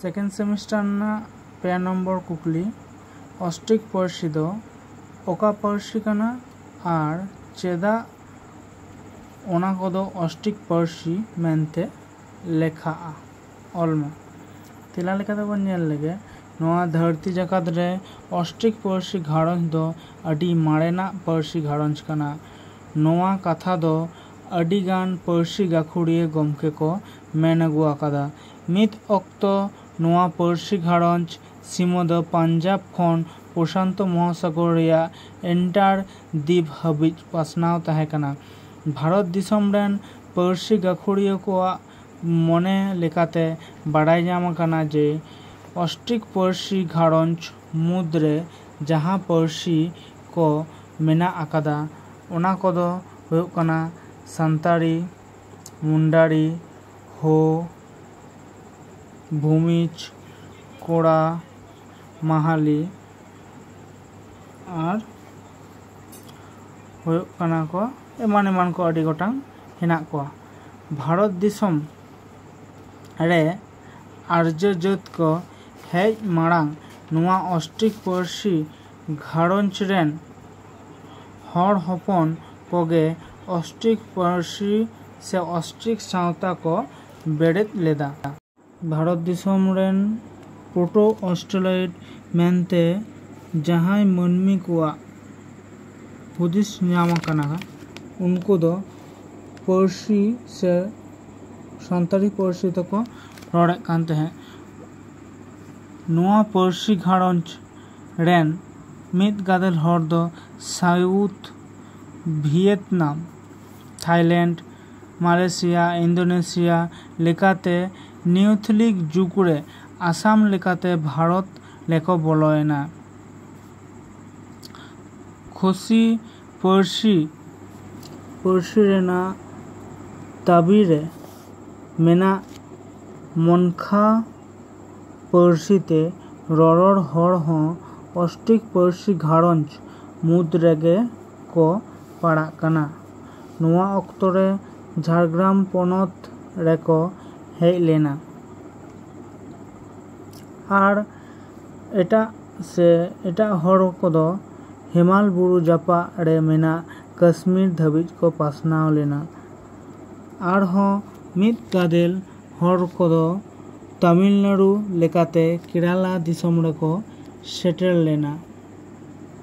Second semester ना पे number कुकली Austric Parsi दो ओका पार्सी कना आर चेदा ओना कोदो ऑस्ट्रिक पार्सी मेनते लेखा ऑलमा तिला लेखा दो बन लगे नोआ धरती जगत रे ऑस्ट्रिक पार्सी घारंज दो अडी मारेना पार्सी घारंज कना नोआ कथा दो अडी गान पार्सी गाखुड़िए गमके को मेन अगु आकादा मित अक्तो नोआ पार्सी घारंज सीमा दो पंजाब खन प्रशांत महासागर रिया एंटार द्वीप हाबिज पासनाव ताहे कना भारत दिसम रेन पार्सी गाखुड़िए को मने लेकाते बाड़ाय जाम कना जे ऑस्ट्रिक पार्सी घारंज मुद्रे जहाँ पार्सी को मेना आकादा ओना कोदो हुयुग कना सांतारी मुंडारी हो भूमिज कोड़ा माहाली और हुयुग कना को एमान एमान को अडी गोटांग हेना को भारत दिसम रे आर्य जात को हेज मारांग नुआ ऑस्ट्रिक पार्सी घारंज रेन हर हपन कोगे ऑस्ट्रिक पार्सी से ऑस्ट्रिक सावता को बेड़ेत लेदा भारत दिसम रेन प्रोटो ऑस्ट्रेलियाड मेनते जहां मनमी को हुदिस ᱧᱟᱢ आकाना उनको दो पार्सी से सान्ताली पार्सी तको रड़े कान तहे नोआ पार्सी घारंज रेन मित गादेल हर दो south Vietnam Thailand Malaysia Indonesia लेकाते नियोलिथिक जुगरे आसाम लेकाते भारत लेको बोलोयना खोसी पार्सी रेना ताबीरे मेना मनखा पार्सी ते ररड़ हर हों ऑस्ट्रिक पार्सी घारंज मुद्रेगे को पड़ा कना नुआ अक्तरे झारग्राम पनत रेको हेज लेना आर एटा हर कोदो हिमाल बुरु जापा रे मेना कश्मीर धाबिज को पासनाव लेना आर हो मित गादेल हर कोदो तमिलनाडु लेकाते केराला दिसम रेको सेटेल लेना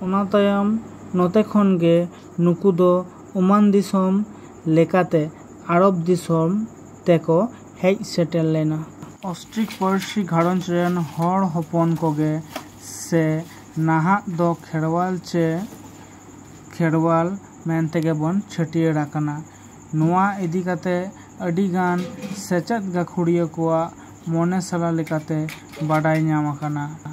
ओना तायम नोते खन गे नुकु दो ओमान दिसम लेकाते अरब दिसम तेको हेज सेटेल लेना ऑस्ट्रिक पार्सी घारंज रेन हर हपन कोगे से नाहा दो खेरवाल चे खेरवाल मेनतेगे बन छटियर आकाना नुआ इदी काते अडी गान सेचेद गाखुड़िया को मने सला लेकाते बाडाय ᱧᱟᱢ आकाना।